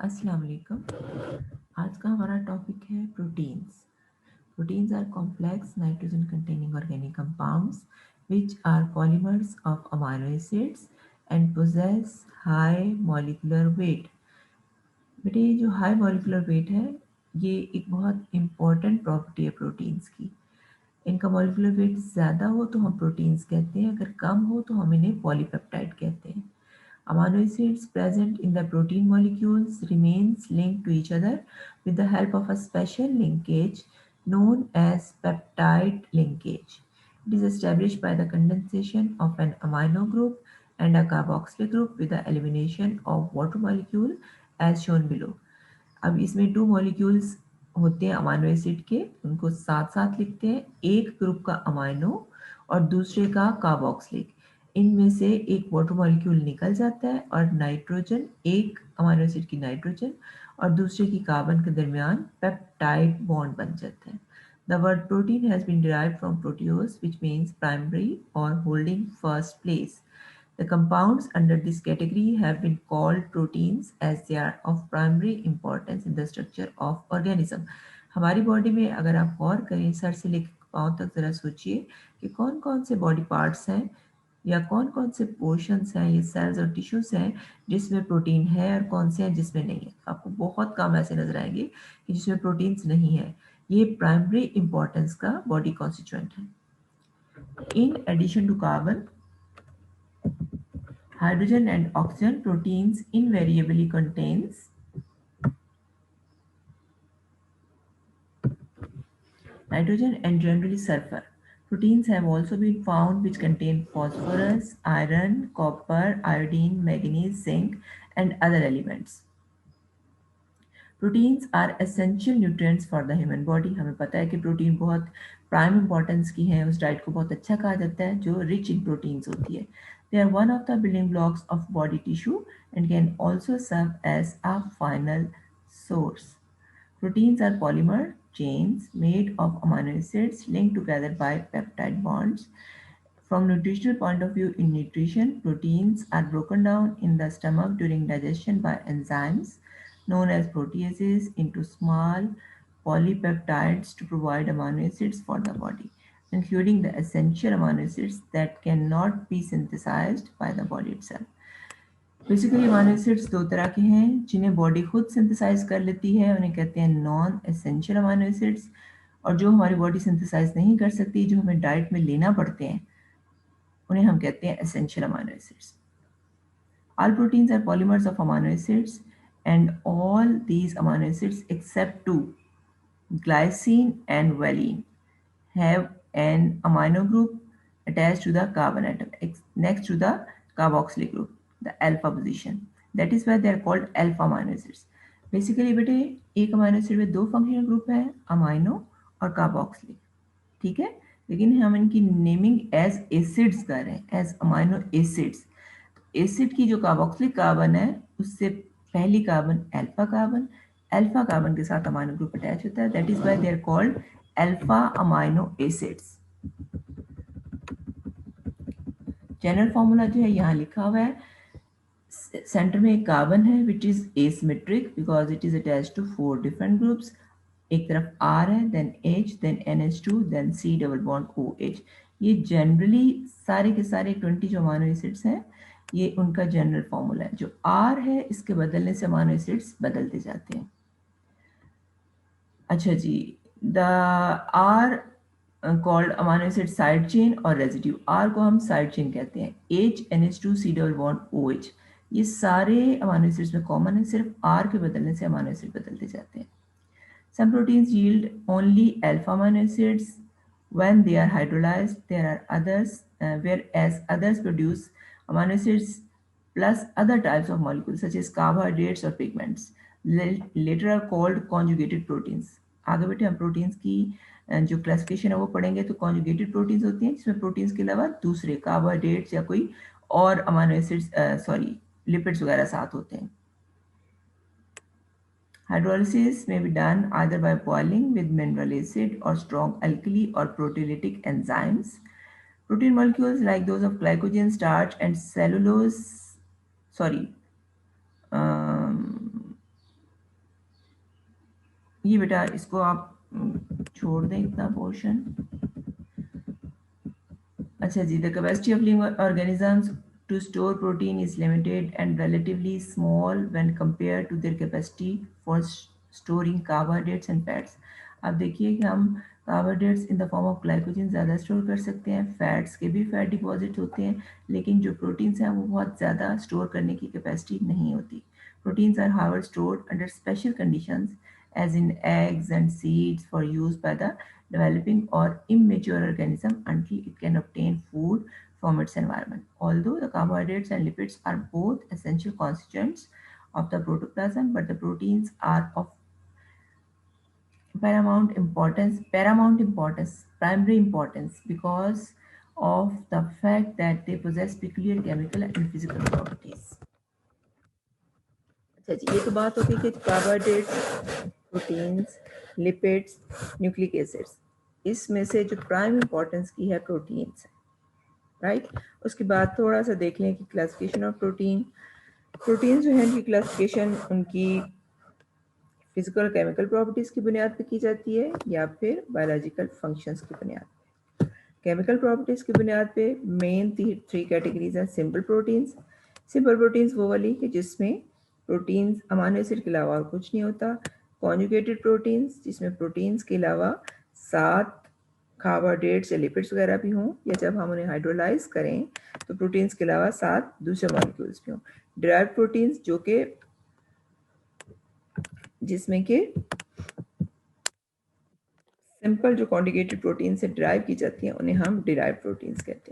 अस्सलाम वालेकुम। आज का हमारा टॉपिक है proteins. Proteins are complex nitrogen containing organic compounds which are polymers of amino acids and possess high molecular weight. बेटे ये जो हाई मॉलिक्यूलर वेट है ये एक बहुत इंपॉर्टेंट प्रॉपर्टी है प्रोटीन्स की। इनका मॉलिक्यूलर वेट ज़्यादा हो तो हम प्रोटीन्स कहते हैं, अगर कम हो तो हम इन्हें पॉलीपेप्टाइड कहते हैं। Amino acids present in the protein molecules remains linked to each other with the help of a special linkage known as peptide linkage. It is established by the condensation of an amino group and a carboxylic group with the elimination of water molecule as shown below. अब इसमें 2 molecules होते हैं amino acid के, उनको साथ साथ लिखते हैं। एक ग्रुप का अमाइनो और दूसरे का कार्बोक्सिलिक, इनमें से एक वाटर मॉलिक्यूल निकल जाता है और नाइट्रोजन, एक अमाइनो एसिड की नाइट्रोजन और दूसरे की कार्बन के दरमियान पेप्टाइड बॉन्ड बन जाता है। The word protein has been derived from proteios which means primary और holding first place. The compounds under this category have been called proteins as they are of primary importance in the structure of organism. हमारी body में अगर आप गौर करें, sir से लेकर पाँव तक ज़रा सोचिए कि कौन कौन से बॉडी पार्ट्स हैं या कौन कौन से पोर्शंस हैं, ये सेल्स और टिश्यूज हैं जिसमें प्रोटीन है और कौन से हैं जिसमें नहीं है। आपको बहुत कम ऐसे नजर आएंगे कि जिसमें प्रोटीन्स नहीं है। ये प्राइमरी इंपॉर्टेंस का बॉडी कॉन्स्टिट्यूएंट है। In addition to carbon, hydrogen and oxygen, proteins invariably contains nitrogen and generally sulfur. Proteins have also been found which contain phosphorus, iron, copper, iodine, manganese, zinc and other elements. Proteins are essential nutrients for the human body. हमें पता है कि protein बहुत prime importance की है, उस diet को बहुत अच्छा कहा जाता है जो रिच इन प्रोटीन्स होती है। They are one of the building blocks of body tissue and can also serve as a final source. Proteins are polymer chains made of amino acids linked together by peptide bonds. From nutritional point of view, in nutrition, proteins are broken down in the stomach during digestion by enzymes known as proteases into small polypeptides to provide amino acids for the body, including the essential amino acids that cannot be synthesized by the body itself. Basically amino acids दो तरह के हैं जिन्हें body खुद synthesise कर लेती है, उन्हें कहते हैं नॉन एसेंशियल अमीनो एसिड्स। और जो हमारी बॉडी सिंथेसाइज नहीं कर सकती, जो हमें डाइट में लेना पड़ते हैं, उन्हें हम कहते हैं essential amino acids. All proteins are polymers of amino acids and all these amino acids except two, glycine and valine, have an amino group attached to the carbon atom next to the carboxylic group, the alpha position. That is why they are called alpha amino acids. Basically बेटे एक amino acid में दो functional group है, amino और carboxylic, ठीक है। लेकिन हम इनकी नेमिंग एज एसिड्स कर रहे हैं, एज अमाइनो एसिड्स। एसिड की जो कार्बोक्सिलिक कार्बन है उससे पहली कार्बन अल्फा कार्बन के साथ अमाइनो ग्रुप अटैच होता है। That is why they are called alpha amino acids. General formula जो है यहाँ लिखा हुआ है। सेंटर में एक कार्बन है which is asymmetric because it is attached to 4 different groups. एक तरफ R है, then H, then NH2, then C double bond OH। ये जनरली सारे के सारे 20 जो अमाइनो एसिड्स हैं ये उनका जनरल फॉर्मूला है। जो R है इसके बदलने से अमाइनो एसिड्स बदलते जाते हैं। अच्छा जी, the R called amino acid side chain और रेजिड्यू। R को हम साइड चेन कहते हैं। H, NH2, C double bond OH, ये सारे अमाइनो एसिड्स में कॉमन है, सिर्फ R के बदलने से अमाइनो एसिड बदलते जाते हैं। Some proteins yield only alpha amino acids when they are hydrolyzed. There are others, whereas others produce amino acids plus other types of molecules such as carbohydrates or pigments. Later are called conjugated proteins. आगे बेटे हम proteins की जो classification है वो पढ़ेंगे। तो conjugated proteins होती हैं जिसमें प्रोटीन्स के अलावा दूसरे कार्बोहाइड्रेट्स या कोई और अमीनो एसिड्स लिपिड्स वगैरह साथ होते हैं। Hydrolysis may be done either by boiling with mineral acid or strong alkali or proteolytic enzymes. Protein molecules like those of glycogen, starch, and cellulose, sorry, um, ये बेटा इसको आप छोड़ दें इतना पोर्शन। अच्छा जी, the capacity of living organisms to store protein is limited and relatively small when compared to their capacity for storing carbohydrates and fats. अब देखिए कि हम carbohydrates in the form of glycogen ज़्यादा स्टोर कर सकते हैं, फैट्स के भी फैट डिपॉजिट होते हैं, लेकिन जो प्रोटीन्स हैं वो बहुत ज़्यादा स्टोर करने की कैपेसिटी नहीं होती। Proteins are however stored under special conditions as in eggs and seeds for use by the developing or immature organism until it can obtain food from its environment. Although the carbohydrates and lipids are both essential constituents of the protoplasm, but the proteins are of primary importance because of the fact that they possess peculiar chemical and physical properties. अच्छा जी, ये तो बात हो गई कि carbohydrates, proteins, lipids, nucleic acids, इसमें से जो प्राइम इंपॉर्टेंस की है प्रोटीन्स है, राइट। उसके बाद थोड़ा सा देख लें कि क्लासिफिकेशन ऑफ प्रोटीन। प्रोटीन जो है उनकी क्लासिफिकेशन उनकी फिजिकल केमिकल प्रॉपर्टीज़ की बुनियाद पर की जाती है या फिर बायोलॉजिकल फंक्शंस की बुनियाद पर। केमिकल प्रॉपर्टीज़ की बुनियाद पे मेन थ्री कैटेगरीज हैं। सिंपल प्रोटीन्स, सिंपल प्रोटीन्स वो वाली कि जिसमें प्रोटीन्स अमाइनो एसिड के अलावा और कुछ नहीं होता। कॉन्जुगेटेड प्रोटीन्स, जिसमें प्रोटीन्स के अलावा 7 कार्बोहाइड्रेट्स या लिपिड्स वगैरह भी हों, या जब हम उन्हें हाइड्रोलाइज करें तो प्रोटीन्स के अलावा 7 दूसरे मॉलिक्यूल्स भी हों। डिराइव्ड प्रोटीन्स जो कि जिसमें कि सिंपल जो कॉन्जुगेटेड प्रोटीन से डिराइव की जाती हैं उन्हें हम डिराइव्ड प्रोटीन्स कहते हैं।